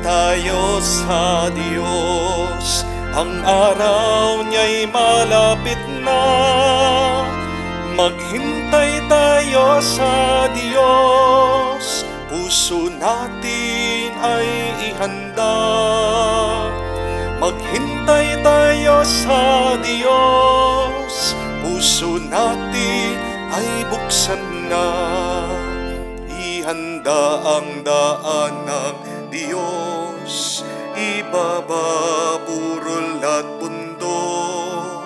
tayo sa Diyos, ang araw niya'y malapit na. Maghintay tayo sa Diyos, puso natin ay ihanda. Maghintay tayo sa Diyos, puso natin ay buksan na. Ihanda ang daan ng Diyos, ibababurol at bundok.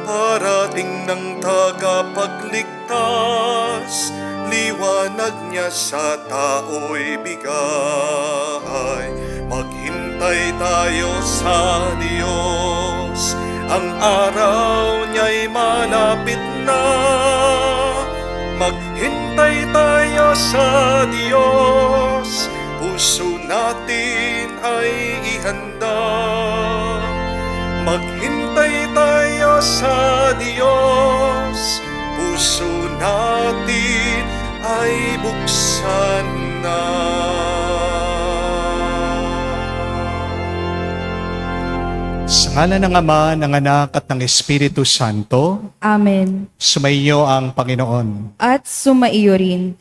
Parating ng tagapagligtas, liwanag niya sa tao'y bigay. Maghintay tayo sa Diyos, ang araw niya'y malapit na. Maghintay tayo sa Diyos, puso natin ay ihanda. Maghintay tayo sa Diyos, puso natin ay buksan na. Sa ngalan ng Ama, ng Anak at ng Espiritu Santo, Amen. sumainyo ang Panginoon. At sumaiyo rin.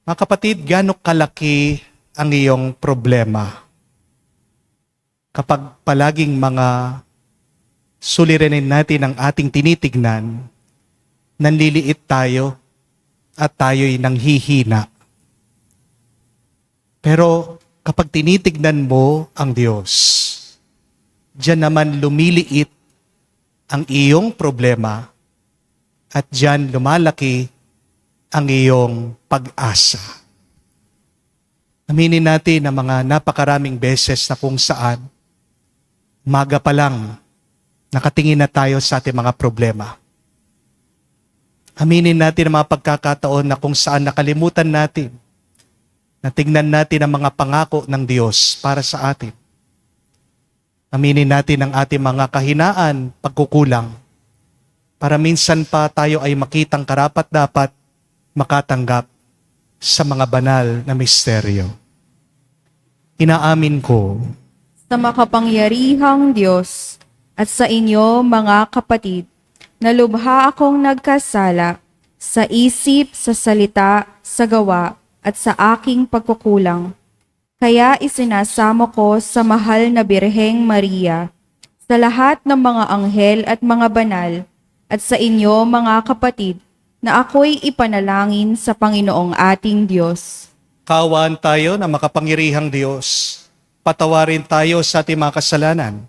Mga kapatid, gaano kalaki ang iyong problema? Kapag palaging mga suliranin natin ang ating tinitignan, nanliliit tayo at tayo'y nanghihina. Pero kapag tinitignan mo ang Diyos, diyan naman lumiliit ang iyong problema at diyan lumalaki ang iyong pag-asa. Aminin natin na mga napakaraming beses na kung saan umaga pa lang nakatingin na tayo sa ating mga problema. Aminin natin ang mga pagkakataon na kung saan nakalimutan natin na tingnan natin ang mga pangako ng Diyos para sa atin. Aminin natin ang ating mga kahinaan, pagkukulang, para minsan pa tayo ay makitang karapat-dapat makatanggap sa mga banal na misteryo. Inaamin ko Sa makapangyarihang Diyos at sa inyo mga kapatid, na lubha akong nagkasala sa isip, sa salita, sa gawa, at sa aking pagkukulang. Kaya isinasamo ko sa mahal na Birheng Maria, sa lahat ng mga anghel at mga banal, at sa inyo mga kapatid, na ako'y ipanalangin sa Panginoong ating Diyos. kaawaan tayo na makapangyarihang Diyos. Patawarin tayo sa ating mga kasalanan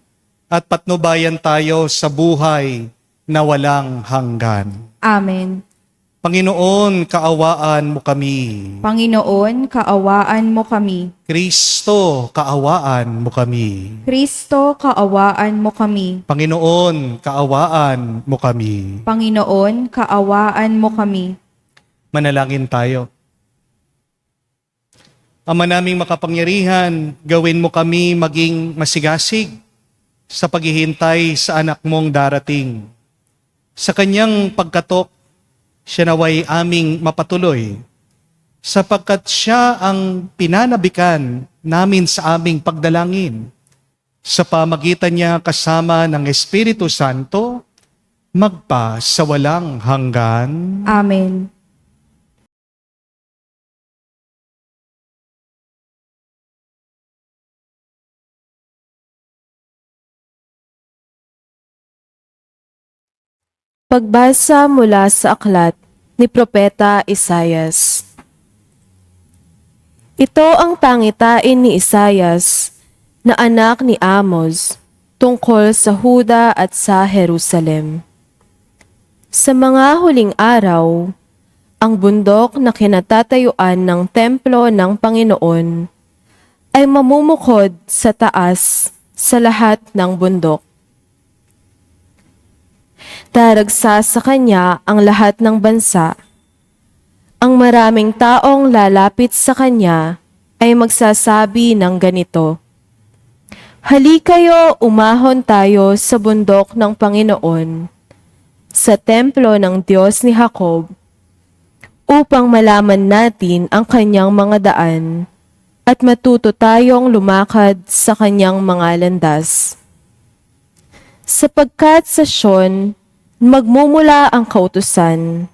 at patnubayan tayo sa buhay na walang hanggan. Amen. Panginoon, kaawaan mo kami. Panginoon, kaawaan mo kami. Kristo, kaawaan mo kami. Kristo, kaawaan mo kami. Panginoon, kaawaan mo kami. Panginoon, kaawaan mo kami. Manalangin tayo. Ama naming makapangyarihan, gawin mo kami maging masigasig sa paghihintay sa anak mong darating. Sa kanyang pagkatok, siya naway aming mapatuloy, sapagkat siya ang pinanabikan namin sa aming pagdalangin. Sa pamagitan niya kasama ng Espiritu Santo, magpa sa walang hanggan. Amen. Pagbasa mula sa aklat ni Propeta Isaias. Ito ang pangitain ni Isaias na anak ni Amos tungkol sa Huda at sa Jerusalem. Sa mga huling araw, ang bundok na kinatatayuan ng templo ng Panginoon ay mamumukod sa taas sa lahat ng bundok. Daragsa sa kanya ang lahat ng bansa. Ang maraming taong lalapit sa kanya ay magsasabi ng ganito, "Halikayo, umahon tayo sa bundok ng Panginoon, sa templo ng Diyos ni Jacob, upang malaman natin ang kanyang mga daan at matuto tayong lumakad sa kanyang mga landas. Sapagkat sa Sion, magmumula ang kautusan,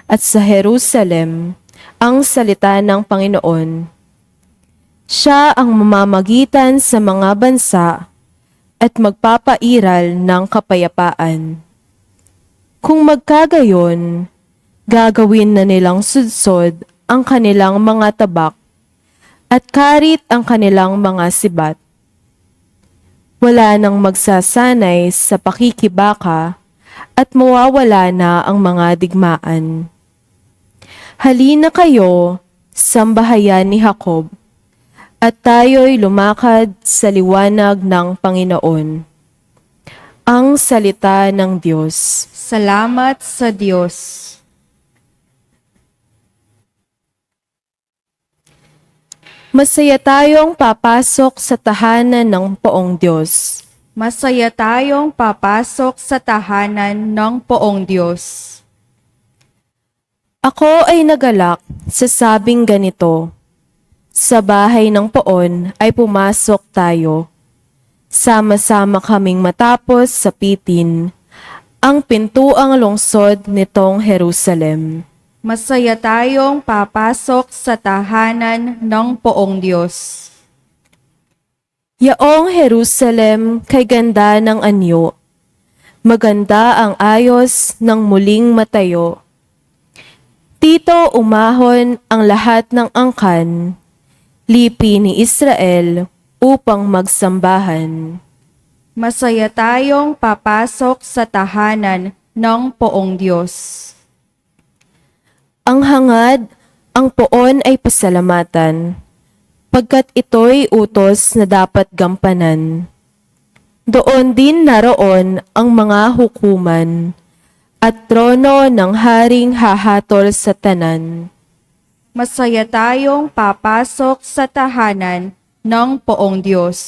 at sa Jerusalem, ang salita ng Panginoon. Siya ang mamamagitan sa mga bansa at magpapairal ng kapayapaan. Kung magkagayon, gagawin na nilang sudsod ang kanilang mga tabak at karit ang kanilang mga sibat. Wala nang magsasanay sa pakikibaka at mawawala na ang mga digmaan. Halina kayo, sambahayan ni Jacob, at tayo'y lumakad sa liwanag ng Panginoon. Ang salita ng Diyos. Salamat sa Diyos. Masaya tayong papasok sa tahanan ng Poong Diyos. Masaya tayong papasok sa tahanan ng Poong Diyos. Ako ay nagalak sa sabing ganito. Sa bahay ng Poon ay pumasok tayo. Sama-sama kaming matapos sapitin ang pintuang lungsod nitong Jerusalem. Masaya tayong papasok sa tahanan ng Poong Diyos. Yaong Jerusalem kay ganda ng anyo. Maganda ang ayos ng muling matayo. Dito umahon ang lahat ng angkan, lipi ni Israel upang magsambahan. Masaya tayong papasok sa tahanan ng Poong Diyos. Ang hangad, ang Poon ay pasalamatan, pagkat ito'y utos na dapat gampanan. Doon din naroon ang mga hukuman, at trono ng haring hahatol sa tanan. Masaya tayong papasok sa tahanan ng Poong Diyos.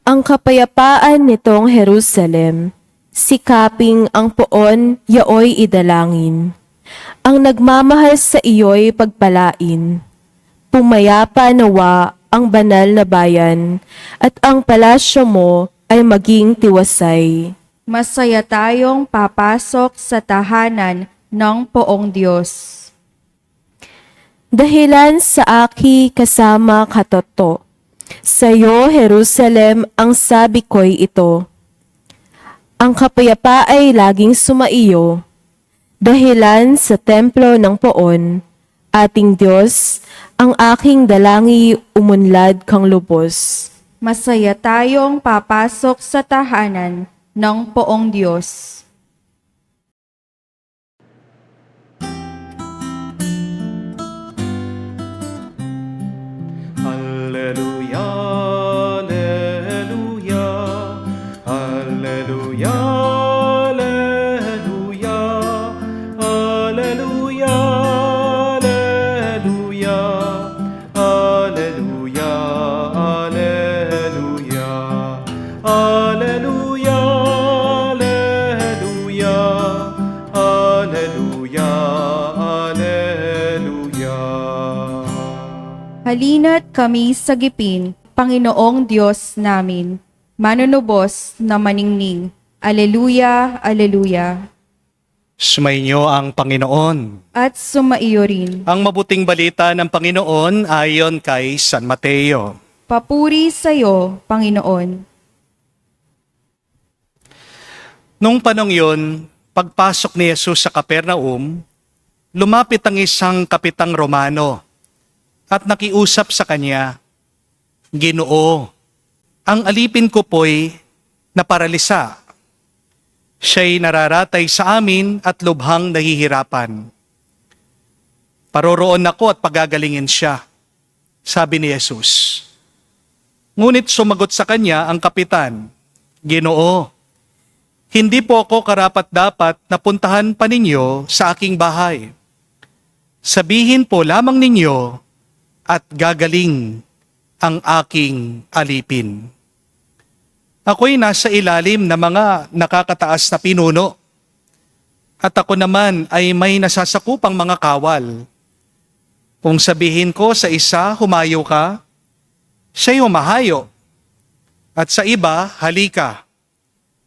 Ang kapayapaan nitong Jerusalem, sikaping ang Poon yaoy idalangin. Ang nagmamahal sa iyo'y pagpalain. Pumayapa nawa ang banal na bayan, at ang palasyo mo ay maging tiwasay. Masaya tayong papasok sa tahanan ng Poong Diyos. Dahilan sa aki kasama katoto, sa'yo Jerusalem ang sabi ko'y ito. Ang kapayapa ay laging sumaiyo, dahilan sa templo ng Poon, ating Diyos, ang aking dalangi umunlad kang lubos. Masaya tayong papasok sa tahanan ng Poong Diyos. Alleluia, alleluia, alleluia, alleluia, alleluia, alleluia, alleluia, alleluia, alleluia, alleluia, alleluia, alleluia. Halina't kami sagipin, Panginoong Diyos namin, manunubos na maningning. Aleluya, aleluya. Sumainyo ang Panginoon. At sumaiyo rin. Ang mabuting balita ng Panginoon ayon kay San Mateo. Papuri sa iyo, Panginoon. Nung panong yun, pagpasok ni Jesus sa Capernaum, lumapit ang isang kapitang Romano at nakiusap sa kanya, Ginoo, ang alipin ko po'y naparalisa. Siya'y nararatay sa amin at lubhang nahihirapan. Paroroon ako at pagagalingin siya, sabi ni Jesus. Ngunit sumagot sa kanya ang kapitan, Ginoo, hindi po ako karapat-dapat na puntahan pa ninyo sa aking bahay. Sabihin po lamang ninyo at gagaling ang aking alipin. Ako'y nasa ilalim ng mga nakakataas na pinuno at ako naman ay may nasasakupang mga kawal. Kung sabihin ko sa isa, humayo ka, siya'y humahayo. At sa iba, halika,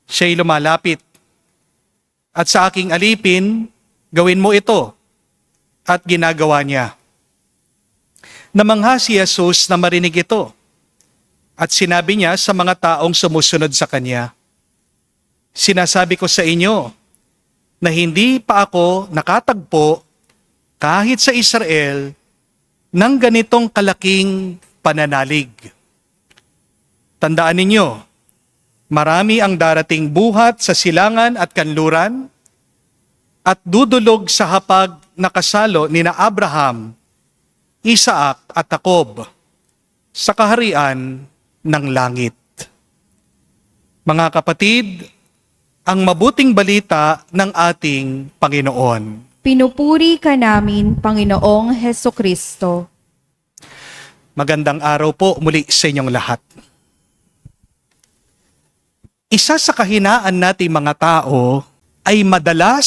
siya'y lumalapit. At sa aking alipin, gawin mo ito. At ginagawa niya. Namangha si Jesus na marinig ito. At sinabi niya sa mga taong sumusunod sa kanya, sinasabi ko sa inyo na hindi pa ako nakatagpo kahit sa Israel ng ganitong kalaking pananalig. Tandaan ninyo, marami ang darating buhat sa silangan at kanluran at dudulog sa hapag na kasalo ni na Abraham, Isaac at Jacob sa kaharian ng langit. Mga kapatid, ang mabuting balita ng ating Panginoon. Pinupuri ka namin, Panginoong Hesukristo. Magandang araw po muli sa inyong lahat. Isa sa kahinaan nating mga tao ay madalas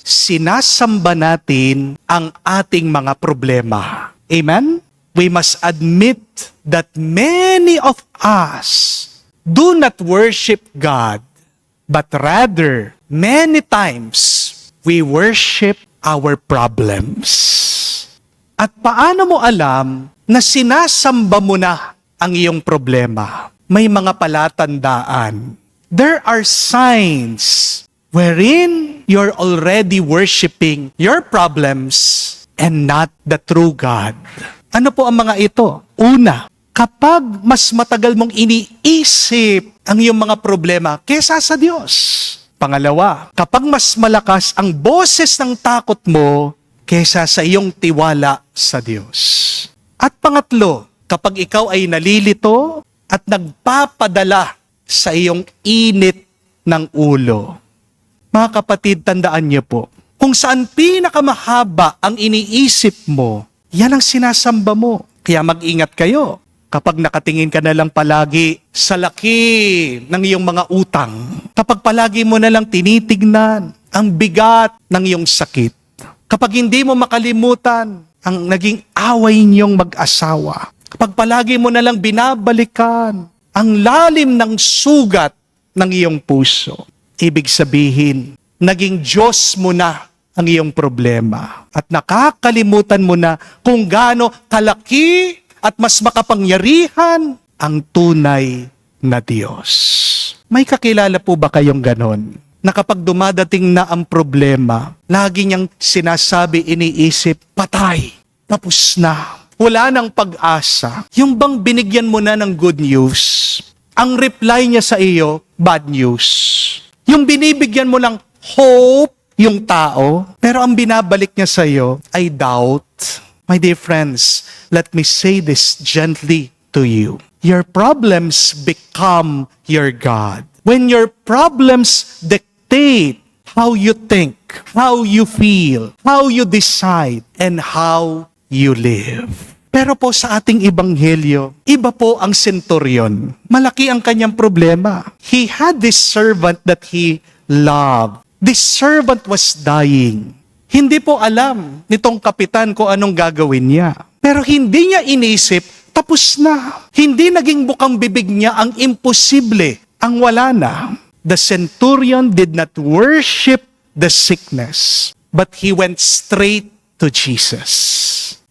sinasamba natin ang ating mga problema. Amen? We must admit that many of us do not worship God, but rather, many times, we worship our problems. At paano mo alam na sinasamba mo na ang iyong problema? May mga palatandaan. There are signs wherein you're already worshiping your problems and not the true God. Ano po ang mga ito? Una, kapag mas matagal mong iniisip ang iyong mga problema kesa sa Diyos. Pangalawa, kapag mas malakas ang boses ng takot mo kesa sa iyong tiwala sa Diyos. At pangatlo, kapag ikaw ay nalilito at nagpapadala sa iyong init ng ulo. Mga kapatid, tandaan niyo po, kung saan pinakamahaba ang iniisip mo, yan ang sinasamba mo. Kaya mag-ingat kayo kapag nakatingin ka na lang palagi sa laki ng iyong mga utang. Kapag palagi mo na lang tinitignan ang bigat ng iyong sakit. Kapag hindi mo makalimutan ang naging away niyong mag-asawa. Kapag palagi mo na lang binabalikan ang lalim ng sugat ng iyong puso. Ibig sabihin, naging Diyos mo na ang iyong problema. At nakakalimutan mo na kung gaano kalaki at mas makapangyarihan ang tunay na Diyos. May kakilala po ba kayong ganon? Na kapag dumadating na ang problema, lagi niyang sinasabi, iniisip, patay, tapos na. Wala nang pag-asa. Yung bang binigyan mo na ng good news, ang reply niya sa iyo, bad news. Yung binibigyan mo ng hope, yung tao, pero ang binabalik niya sa iyo ay doubt. My dear friends, let me say this gently to you. Your problems become your God. When your problems dictate how you think, how you feel, how you decide, and how you live. Pero po sa ating ebanghelyo, iba po ang senturyon. Malaki ang kanyang problema. He had this servant that he loved. This servant was dying. Hindi po alam nitong kapitan kung anong gagawin niya. Pero hindi niya inisip, tapos na. Hindi naging bukang bibig niya ang imposible, ang wala na. The centurion did not worship the sickness, but he went straight to Jesus.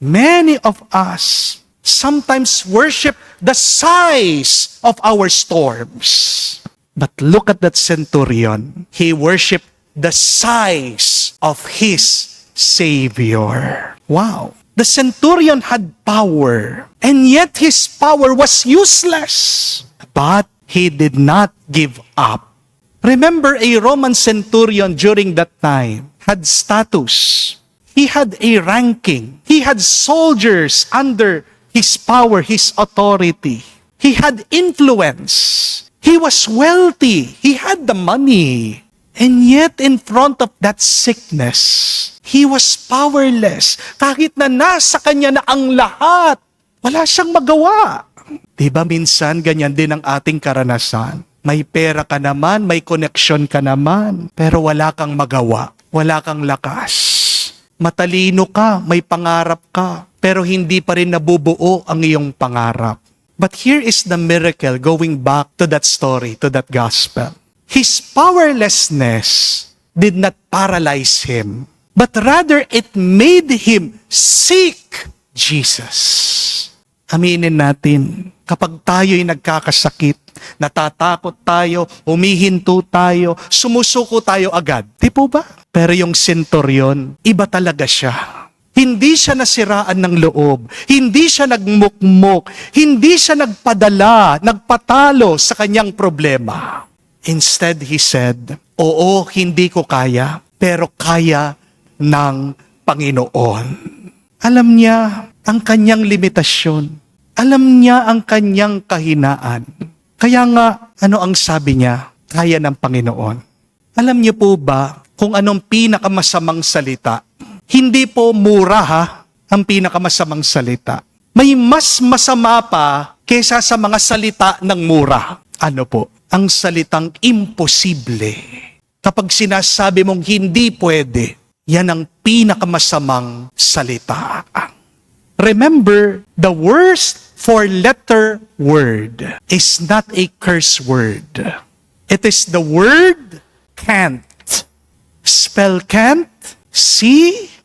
Many of us sometimes worship the size of our storms. But look at that centurion. He worshiped the size of his Savior. Wow. The centurion had power, and yet his power was useless. But he did not give up. Remember, a Roman centurion during that time had status. He had a ranking. He had soldiers under his power, his authority. He had influence. He was wealthy. He had the money. And yet, in front of that sickness, he was powerless. Kahit na nasa kanya na ang lahat, wala siyang magawa. Diba minsan, ganyan din ang ating karanasan. May pera ka naman, may connection ka naman, pero wala kang magawa, wala kang lakas. Matalino ka, may pangarap ka, pero hindi pa rin nabubuo ang iyong pangarap. But here is the miracle going back to that story, to that gospel. His powerlessness did not paralyze him, but rather it made him seek Jesus. Aminin natin, kapag tayo'y nagkakasakit, natatakot tayo, humihinto tayo, sumusuko tayo agad. Di po ba? Pero yung senturyon, iba talaga siya. Hindi siya nasiraan ng loob. Hindi siya nagmukmok. Hindi siya nagpadala, nagpatalo sa kanyang problema. Instead, he said, oo, hindi ko kaya, pero kaya ng Panginoon. Alam niya ang kanyang limitasyon. Alam niya ang kanyang kahinaan. Kaya nga, ano ang sabi niya? Kaya ng Panginoon. Alam niyo po ba kung anong pinakamasamang salita? Hindi po mura ang pinakamasamang salita. May mas masama pa kesa sa mga salita ng mura. Ano po? Ang salitang imposible. Kapag sinasabi mong hindi pwede, yan ang pinakamasamang salita. Remember, the worst four-letter word is not a curse word. It is the word can't. Spell can't, C-A-N-T.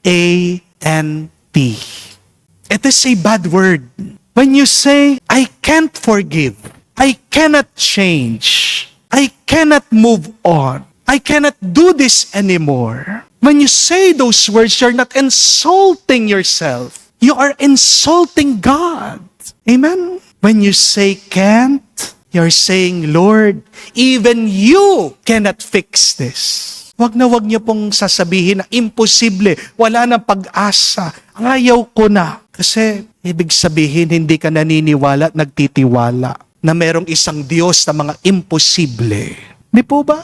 It is a bad word. When you say, I can't forgive, I cannot change, I cannot move on, I cannot do this anymore. When you say those words, you're not insulting yourself. You are insulting God. Amen? When you say can't, you're saying, Lord, even you cannot fix this. Wag niyo pong sasabihin na imposible, wala nang pag-asa, ayaw ko na. Kasi ibig sabihin, hindi ka naniniwala at nagtitiwala na merong isang Diyos na mga imposible. Di po ba?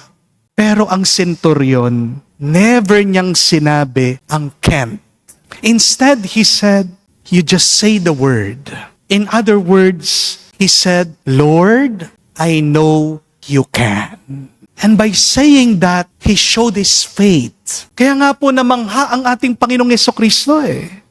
Pero ang senturyon, never niyang sinabi ang can't. Instead, he said, you just say the word. In other words, he said, Lord, I know you can. And by saying that, he showed his faith. Kaya nga po namangha ang ating Panginoong Jesucristo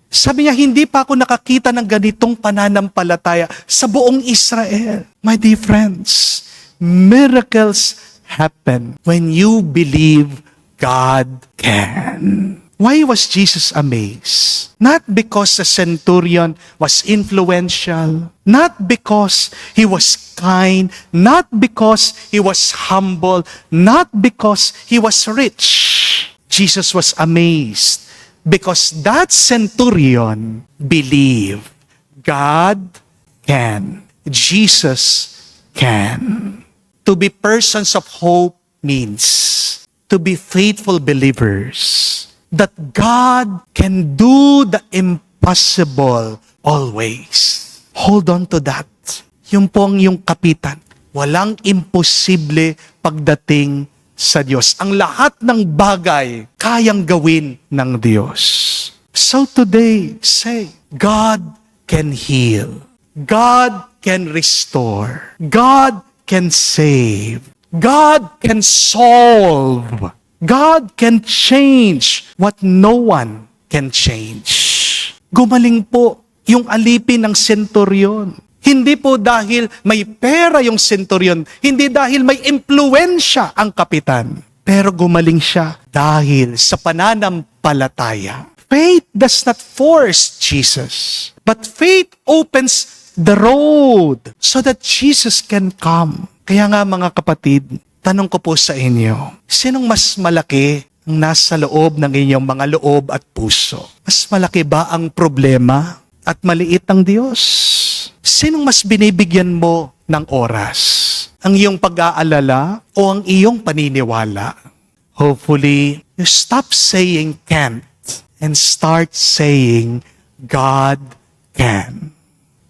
Sabi niya, hindi pa ako nakakita ng ganitong pananampalataya sa buong Israel. My dear friends, miracles happen when you believe God can. Why was Jesus amazed? Not because the centurion was influential, not because he was kind, not because he was humble, not because he was rich. Jesus was amazed because that centurion believed God can. Jesus can. To be persons of hope means to be faithful believers that God can do the impossible always. Hold on to that. Yung po ang yung kapitan. Walang imposible pagdating sa Diyos. Ang lahat ng bagay kayang gawin ng Diyos. So today, say, God can heal. God can restore. God can save. God can solve. God can change what no one can change. Gumaling po yung alipin ng senturyon. Hindi po dahil may pera yung senturyon, hindi dahil may impluwensya ang kapitan. Pero gumaling siya dahil sa pananampalataya. Faith does not force Jesus, but faith opens the road so that Jesus can come. Kaya nga mga kapatid, tanong ko po sa inyo, sinong mas malaki ang nasa loob ng inyong mga loob at puso? Mas malaki ba ang problema at maliit ang Diyos? Sinong mas binibigyan mo ng oras? Ang iyong pag-aalala o ang iyong paniniwala? Hopefully, you stop saying can't and start saying God can.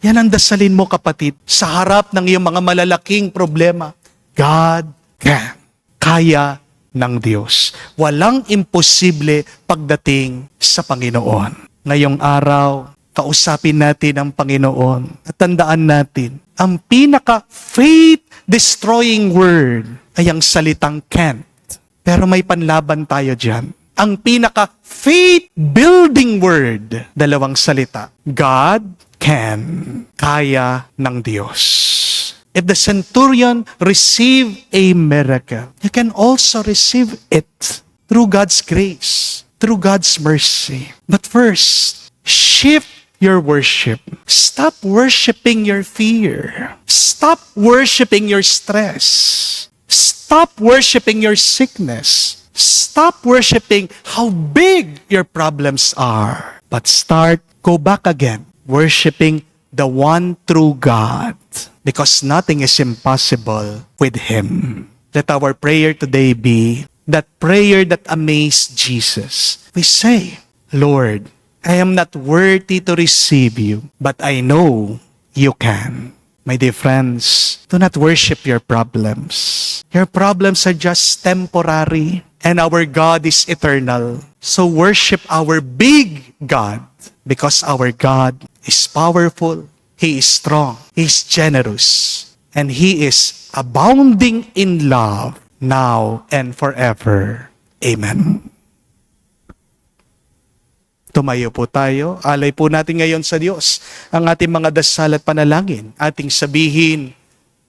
Yan ang dasalin mo kapatid sa harap ng iyong mga malalaking problema. God can. Kaya ng Diyos. Walang imposible pagdating sa Panginoon. Ngayong araw, kausapin natin ang Panginoon at tandaan natin, ang pinaka-faith-destroying word ay ang salitang can't. Pero may panlaban tayo dyan. Ang pinaka-faith-building word, dalawang salita. God can. Kaya ng Diyos. If the centurion received a miracle, you can also receive it through God's grace, through God's mercy. But first, shift your worship. Stop worshiping your fear. Stop worshiping your stress. Stop worshiping your sickness. Stop worshiping how big your problems are. But go back again, worshiping the one true God. Because nothing is impossible with Him. Let our prayer today be that prayer that amazed Jesus. We say, Lord, I am not worthy to receive you, but I know you can. My dear friends, do not worship your problems. Your problems are just temporary, and our God is eternal. So worship our big God, because our God is powerful, He is strong, He is generous, and He is abounding in love now and forever. Amen. Tumayo po tayo. Alay po natin ngayon sa Diyos ang ating mga dasal at panalangin. Ating sabihin,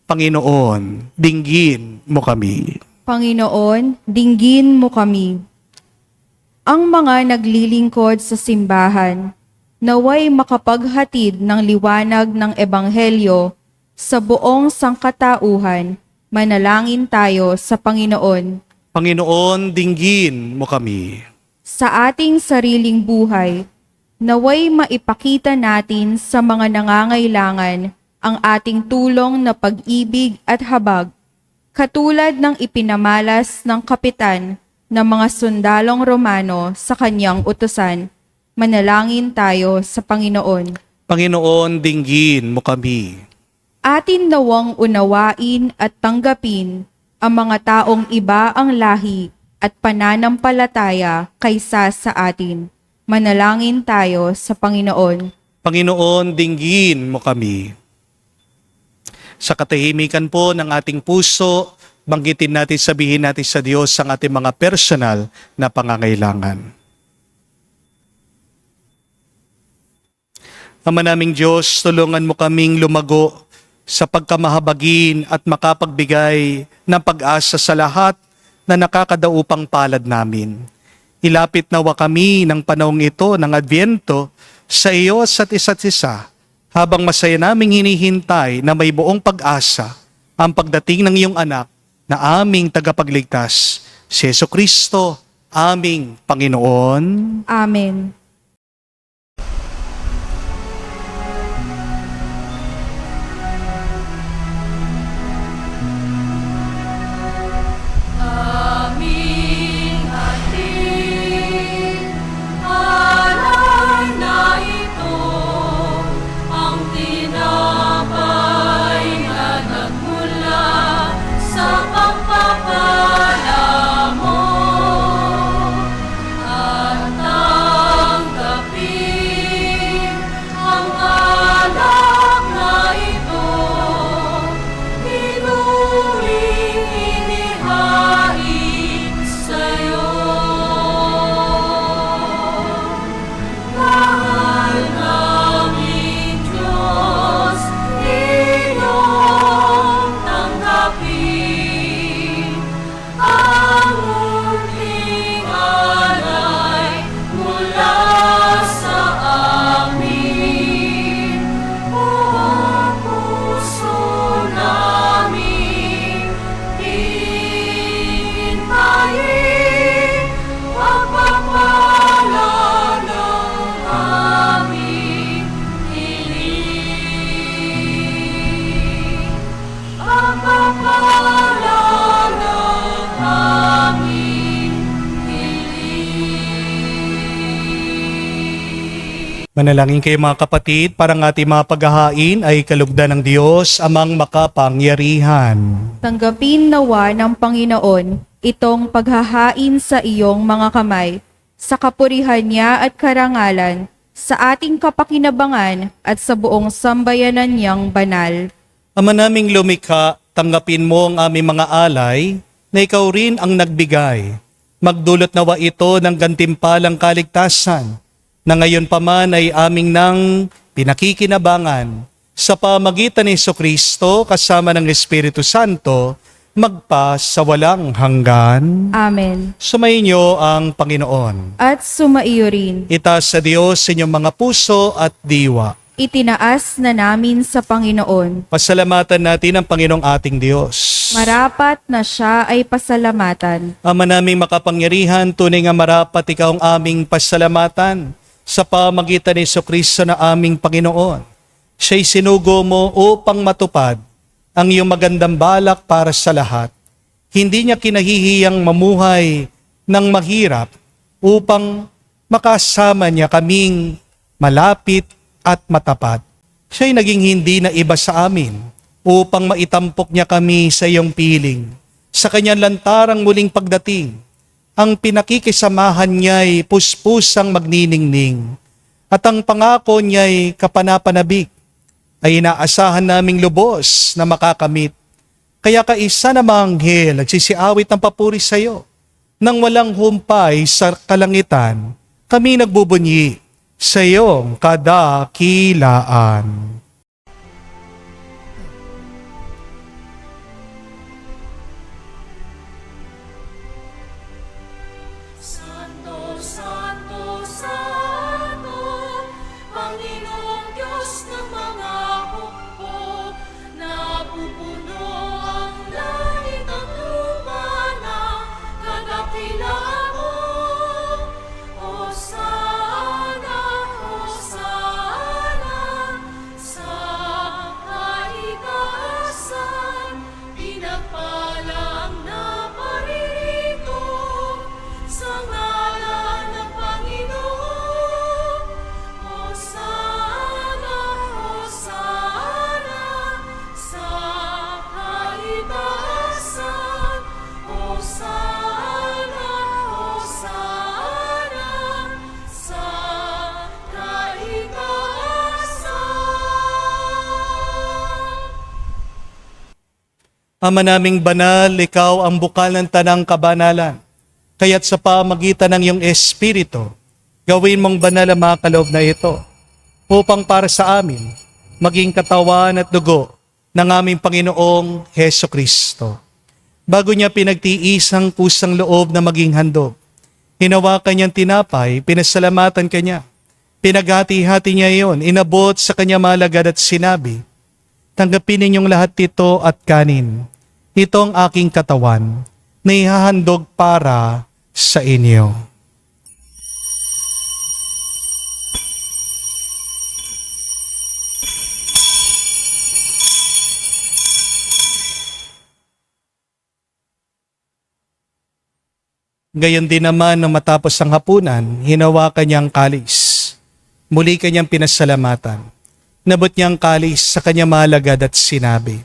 Panginoon, dinggin mo kami. Panginoon, dinggin mo kami. Ang mga naglilingkod sa simbahan, naway makapaghatid ng liwanag ng Ebanghelyo sa buong sangkatauhan. Manalangin tayo sa Panginoon. Panginoon, dinggin mo kami. Sa ating sariling buhay, naway maipakita natin sa mga nangangailangan ang ating tulong na pag-ibig at habag, katulad ng ipinamalas ng kapitan ng mga sundalong Romano sa kanyang utusan. Manalangin tayo sa Panginoon. Panginoon, dinggin mo kami. Atin nawang unawain at tanggapin ang mga taong iba ang lahi at pananampalataya kaysa sa atin. Manalangin tayo sa Panginoon. Panginoon, dinggin mo kami. Sa katahimikan po ng ating puso, banggitin natin, sabihin natin sa Diyos ang ating mga personal na pangangailangan. Ama naming Diyos, tulungan mo kaming lumago sa pagkamahabagin at makapagbigay ng pag-asa sa lahat na nakakadaupang palad namin. Ilapit nawa kami ng panahong ito ng Adbyento sa iyo at isa't isa, habang masaya naming hinihintay na may buong pag-asa ang pagdating ng iyong anak na aming tagapagligtas, si Jesucristo, aming Panginoon. Amen. Manalangin kayo mga kapatid, para ng ating mga paghahain ay kalugdan ng Diyos, amang makapangyarihan. Tanggapin nawa ng Panginoon itong paghahain sa iyong mga kamay, sa kapurihan niya at karangalan, sa ating kapakinabangan at sa buong sambayanan niyang banal. Ama naming lumikha, tanggapin mo ang aming mga alay, na ikaw rin ang nagbigay Magdulot nawa ito ng gantimpalang kaligtasan na ngayon pa man ay aming nang pinakikinabangan sa pamagitan ni Jesucristo kasama ng Espiritu Santo magpa sa walang hanggan. Amen. Sumainyo ang Panginoon. At sumaiyo rin. Itaas sa Diyos sa inyong mga puso at diwa. Itinaas na namin sa Panginoon. Pasalamatan natin ang Panginoong ating Diyos. Marapat na siya ay pasalamatan. Ama naming makapangyarihan, tunay nga marapat ikaw ang aming pasalamatan sa pamagitan ni Jesucristo na aming Panginoon. Siya'y sinugo mo upang matupad ang iyong magandang balak para sa lahat. Hindi niya kinahihiyang mamuhay ng mahirap upang makasama niya kaming malapit at matapat. Siya'y naging hindi na iba sa amin upang maitampok niya kami sa iyong piling. Sa kanyang lantarang muling pagdating, ang pinakikisamahan niya'y puspusang magniningning at ang pangako niya'y kapanapanabik ay inaasahan naming lubos na makakamit. Kaya kaisa na mga anghel nagsisiawit ng papuri sa iyo. Nang walang humpay sa kalangitan, kami nagbubunyi sa iyong kadakilaan. Santo, Santo, Santo, Panginoong Diyos ng mga hukbo, napupuno ang langit at lupa ng kadakilaan mo. Hosana, Hosana, sa kaitaasan, pinagpala ang naparito sa ngalan ng Panginoon. Hosana, Hosana, sa kaitaasan. Hosana, Hosana, sa kaitaasan. Ama naming banal, ikaw ang bukal ng tanang kabanalan. Kaya't sa pamagitan ng iyong Espiritu, gawin mong banal ang mga kaloob na ito upang para sa amin maging katawan at dugo ng aming Panginoong Heso Kristo. Bago niya pinagtiis ang pusang loob na maging handog, hinawakan niyang tinapay, pinasalamatan kanya. Pinaghati-hati niya iyon, inabot sa kanya malagad at sinabi, tanggapin ninyong lahat ito at kanin. Ito ang aking katawan na ihahandog para sa inyo. Gayon din naman nang matapos ang hapunan, hinawakan niya ang kalis. Muli kanyang pinasalamatan. Nabot niya ang kalis sa kanyang malagad at sinabi,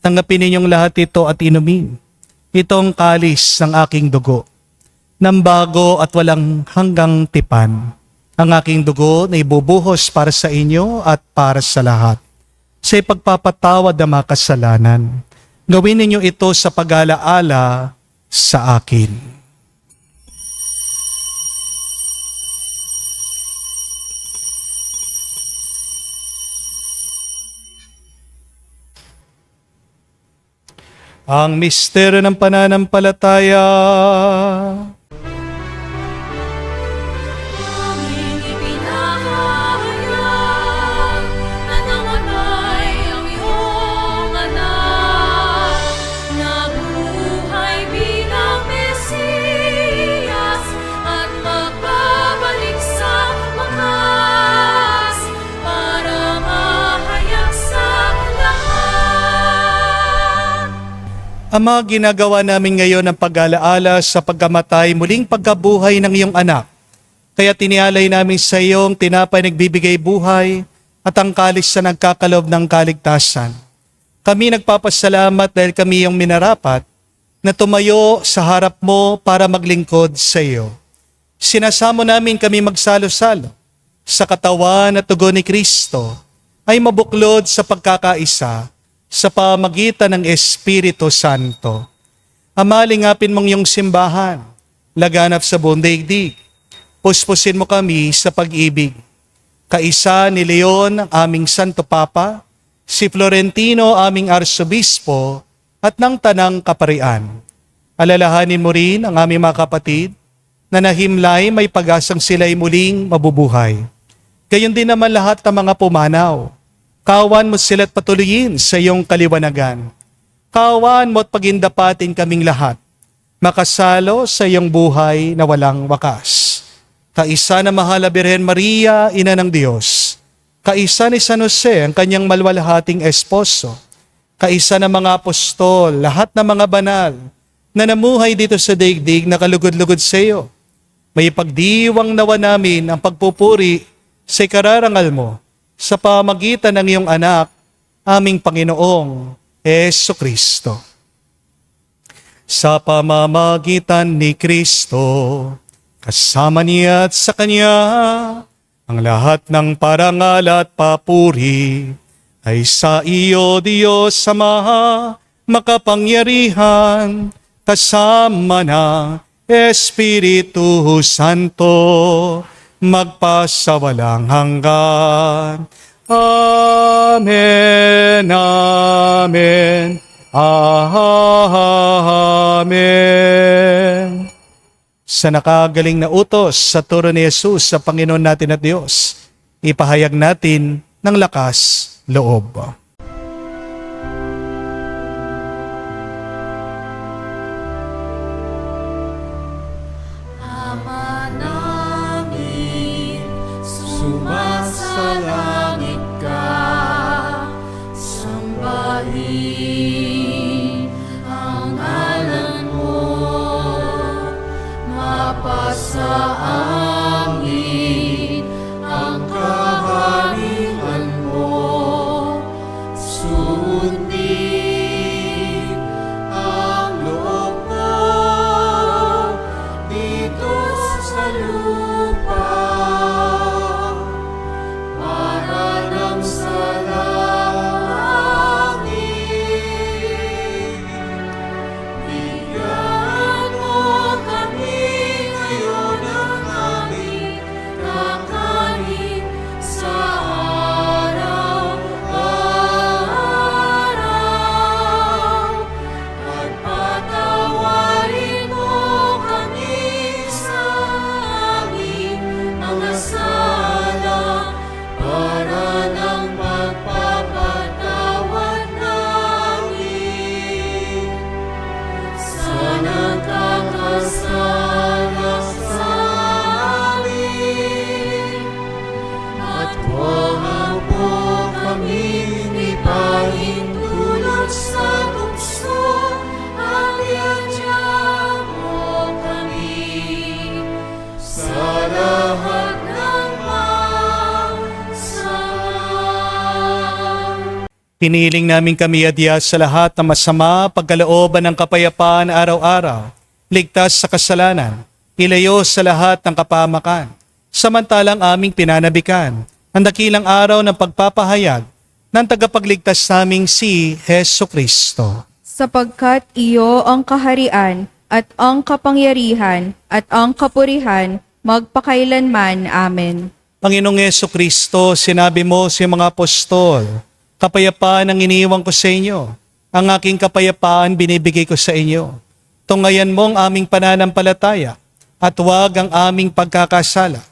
tanggapin ninyong lahat ito at inumin. Ito ang kalis ng aking dugo, ng bago at walang hanggang tipan. Ang aking dugo na ibubuhos para sa inyo at para sa lahat. Sa ipagpapatawad ng mga kasalanan, gawin ninyo ito sa pag-alaala sa akin. Ang misteryo ng pananampalataya. Aming ipinahayag na namatay ang iyong anak, nabuhay bilang Mesiyas at magbabalik sa wakas para mahayag sa lahat. Ama, ginagawa namin ngayon ang pag-alaala sa pagkamatay, muling pagkabuhay ng iyong anak. Kaya tinialay namin sa iyong tinapay nagbibigay buhay at ang kalis na nagkakalob ng kaligtasan. Kami nagpapasalamat dahil kami yung minarapat na tumayo sa harap mo para maglingkod sa iyo. Sinasamo namin kami magsalo-salo sa katawan at dugo ni Kristo ay mabuklod sa pagkakaisa sa pamagitan ng Espiritu Santo. Ama, lingapin mong iyong simbahan laganap sa buong daigdig. Puspusin mo kami sa pag-ibig. Kaisa ni Leon, aming Santo Papa, si Florentino, aming Arsobispo, at ng Tanang Kaparian. Alalahanin mo rin ang aming mga kapatid na nahimlay may pag-asang sila'y muling mabubuhay. Gayon din naman lahat ng mga pumanaw. Kawan mo sila't patuloyin sa iyong kaliwanagan. Kawan mo at pagindapatin kaming lahat, makasalo sa iyong buhay na walang wakas. Kaisa na mahal na Birhen Maria, Ina ng Diyos. Kaisa ni San Jose, ang kanyang malwalhating esposo. Kaisa ng mga apostol, lahat ng mga banal na namuhay dito sa daigdig na kalugod-lugod sa iyo. May pagdiwang nawa namin ang pagpupuri sa ikararangal mo sa pamagitan ng iyong anak, aming Panginoong Jesucristo. Sa pamamagitan ni Kristo, kasama niya at sa Kanya, ang lahat ng parangal at papuri ay sa iyo, Diyos Ama, makapangyarihan, kasama ng Espiritu Santo, magpasawalang hanggan. Amen, amen, amen. Sa nakagaling na utos sa turo ni Jesus sa Panginoon natin at Diyos, ipahayag natin ng lakas loob. Ama namin, sumasalangit ka, sambahin ang ngalan mo, mapasa amin ang kaharian mo, sundin ang loob mo dito sa lupa para nang sa langit. Bigyan mo kami ngayon ng aming kakanin sa araw-araw, at patawarin mo kami sa aming mga sala para ng pagpapatawad namin sa nagkakasala sa amin. At huwag mo kami ipahintulot sa tukso, at iadya mo kami sa lahat ng masama. Piniling namin kami adya sa lahat ng masama, pagkalooban ng kapayapaan araw-araw, ligtas sa kasalanan, ilayo sa lahat ng kapahamakan, samantalang aming pinanabikan ang dakilang araw ng pagpapahayag ng tagapagligtas naming si Jesucristo. Sapagkat iyo ang kaharian at ang kapangyarihan at ang kapurihan magpakailanman. Amen. Panginoong Jesucristo, sinabi mo sa mga apostol, kapayapaan ang iniiwan ko sa inyo, ang aking kapayapaan binibigay ko sa inyo. Tungayan mo ang aming pananampalataya at huwag ang aming pagkakasala.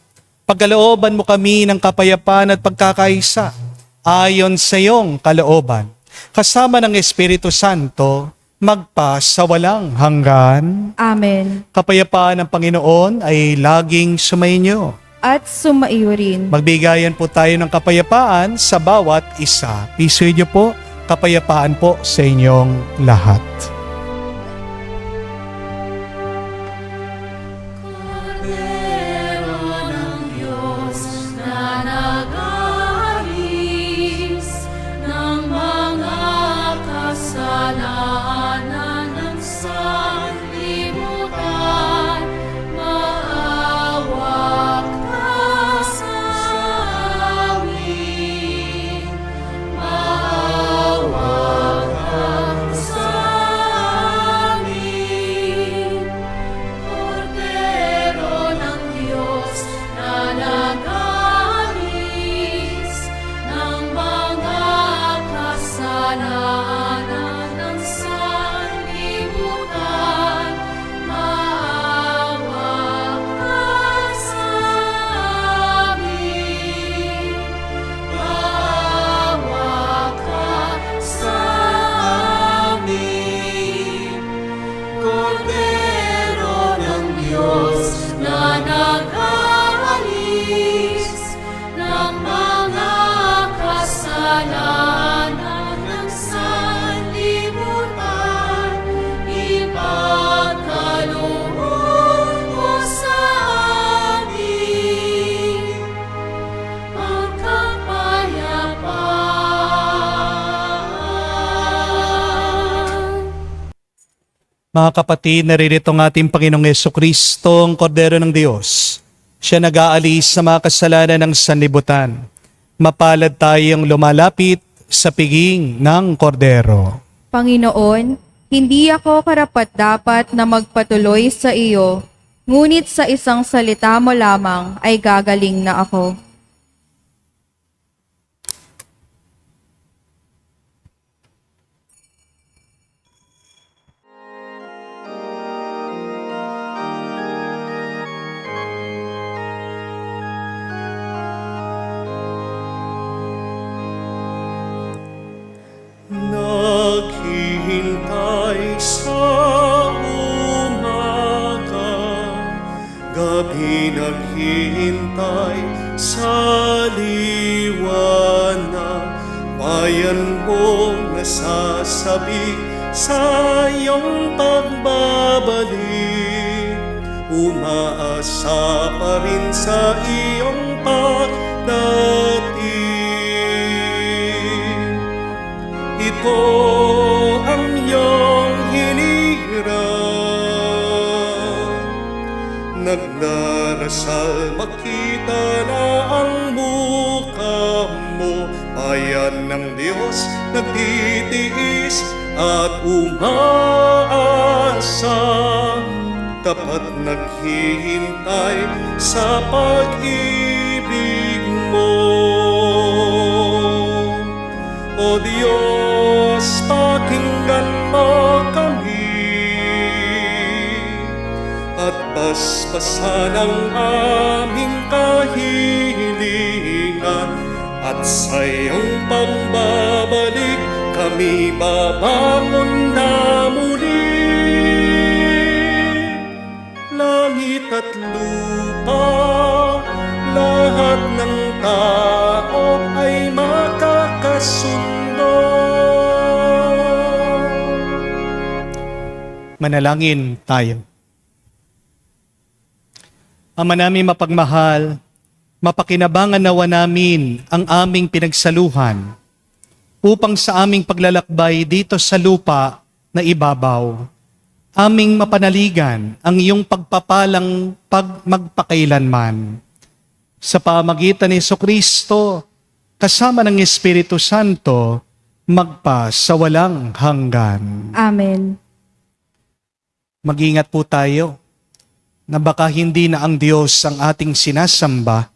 Pagkalooban mo kami ng kapayapaan at pagkakaisa ayon sa iyong kalooban. Kasama ng Espiritu Santo, magpa sa walang hanggan. Amen. Kapayapaan ng Panginoon ay laging sumainyo. At sumaiyo rin. Magbigayan po tayo ng kapayapaan sa bawat isa. Pisuin niyo po, kapayapaan po sa inyong lahat. Kordero ng Diyos na nag-aalis ng mga kasalanan ng sanlibutan, maawa ka sa amin, maawa ka sa Kordero ng Diyos na nag-aalis ng mga kasalanan ng sanlibutan, ipagkaloob mo sa amin ang kapayapaan. Mga kapatid, naririto ang ating Panginoong Yesukristo, ang Kordero ng Diyos. Siya nag-aalis sa mga kasalanan ng sanlibutan. Mapalad tayong lumalapit sa piging ng Kordero. Panginoon, hindi ako karapat-dapat na magpatuloy sa iyo, ngunit sa isang salita mo lamang ay gagaling na ako. Naghihintay sa umaga, gabi naghihintay sa liwanag. Bayan mo nasasabi sa iyong pagbabalik, umaasa pa rin sa iyong pagdating. Ito ang iyong hinihiram, nagdarasal makita na ang mukha mo. Bayan ng Diyos nagtitiis at umaasa, tapat naghihintay sa pag-ibig mo. O Diyos, pakinggan mo kami at paspasan ang aming kahilingan, at sa iyong pagbabalik kami babangon na muli. Langit at lupa, lahat ng tao ay makakasundo. Manalangin tayo. Ama namin mapagmahal, mapakinabangan nawa namin ang aming pinagsaluhan upang sa aming paglalakbay dito sa lupa na ibabaw, aming mapanaligan ang iyong pagpapalang magpakailanman. Sa pamagitan ni Jesucristo, kasama ng Espiritu Santo, magpa sa walang hanggan. Amen. Mag-ingat po tayo na baka hindi na ang Diyos ang ating sinasamba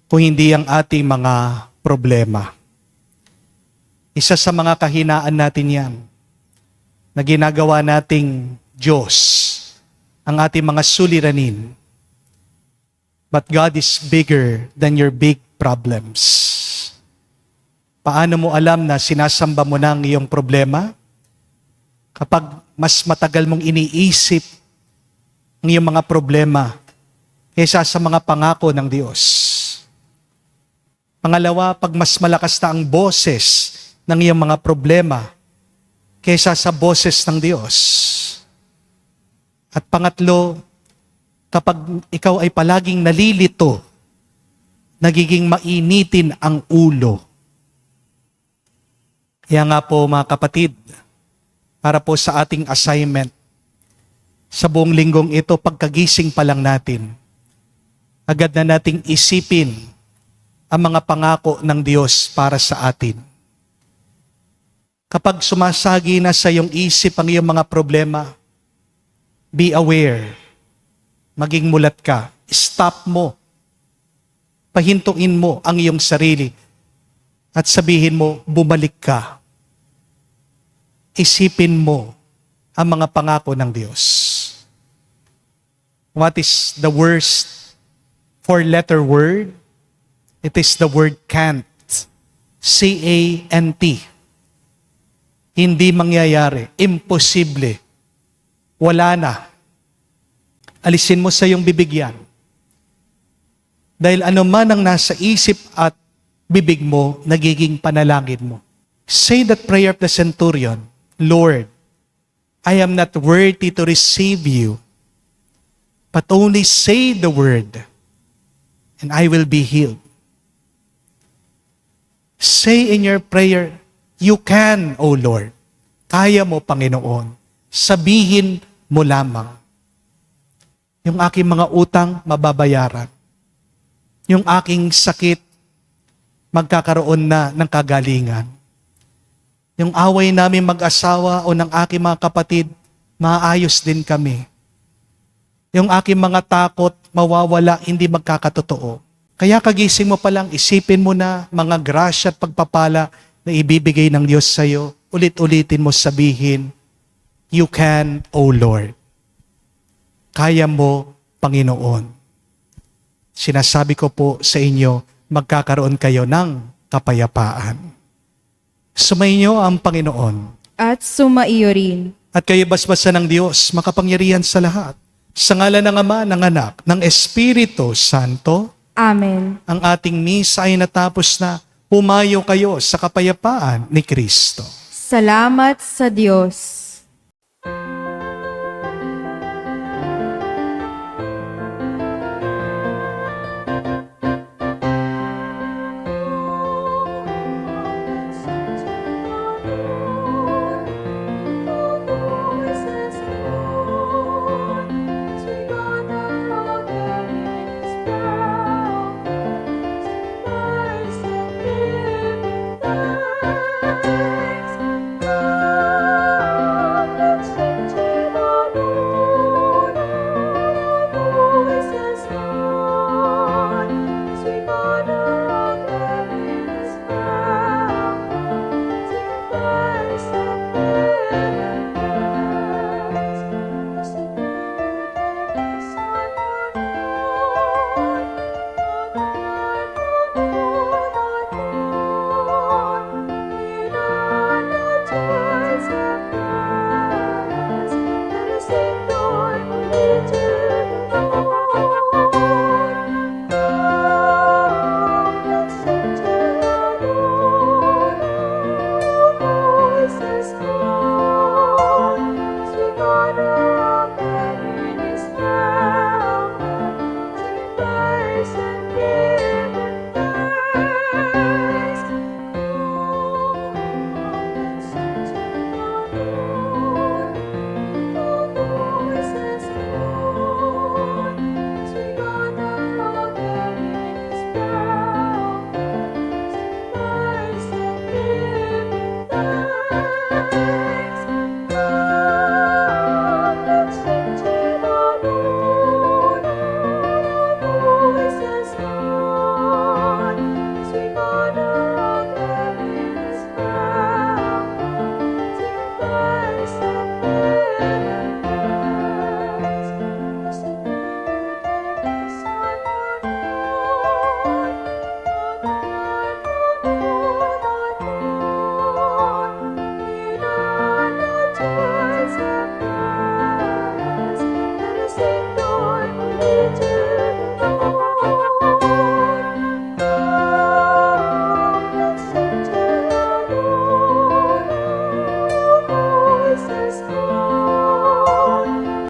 kung hindi ang ating mga problema. Isa sa mga kahinaan natin yan na ginagawa nating Diyos ang ating mga suliranin. But God is bigger than your big problems. Paano mo alam na sinasamba mo na ang iyong problema? Kapag mas matagal mong iniisip ang iyong mga problema kaysa sa mga pangako ng Diyos. Pangalawa, pag mas malakas na ang boses ng iyong mga problema kaysa sa boses ng Diyos. At pangatlo, kapag ikaw ay palaging nalilito, nagiging mainitin ang ulo. Kaya nga po mga kapatid, para po sa ating assignment, sa buong linggong ito, pagkagising pa lang natin, agad na nating isipin ang mga pangako ng Diyos para sa atin. Kapag sumasagi na sa iyong isip ang iyong mga problema, be aware, maging mulat ka, stop mo, pahintuin mo ang iyong sarili, at sabihin mo, bumalik ka. Isipin mo ang mga pangako ng Diyos. What is the worst four-letter word? It is the word can't. C-A-N-T. Hindi mangyayari. Imposible. wala na. Alisin mo sa iyong bibig yan. Dahil ano man ang nasa isip at bibig mo, nagiging panalangin mo. Say that prayer of the centurion, Lord, I am not worthy to receive you, but only say the word, and I will be healed. Say in your prayer, you can, O Lord. Kaya mo, Panginoon. Sabihin mo lamang. Yung aking mga utang, mababayaran. Yung aking sakit, magkakaroon na ng kagalingan. Yung away namin mag-asawa o ng aking mga kapatid, maayos din kami. Yung aking mga takot, mawawala, hindi magkakatotoo. Kaya kagising mo pa lang, isipin mo na mga grasya at pagpapala na ibibigay ng Diyos sa iyo. Ulit-ulitin mo sabihin, you can, O Lord. Kaya mo, Panginoon. Sinasabi ko po sa inyo, magkakaroon kayo ng kapayapaan. Sumainyo ang Panginoon. At sumaiyo rin. At kayo basbasan ng Diyos, makapangyarihan sa lahat. Sa ngalan ng Ama, ng Anak, ng Espiritu Santo, Amen. ang ating misa ay natapos na. Pumayo kayo sa kapayapaan ni Kristo. Salamat sa Diyos.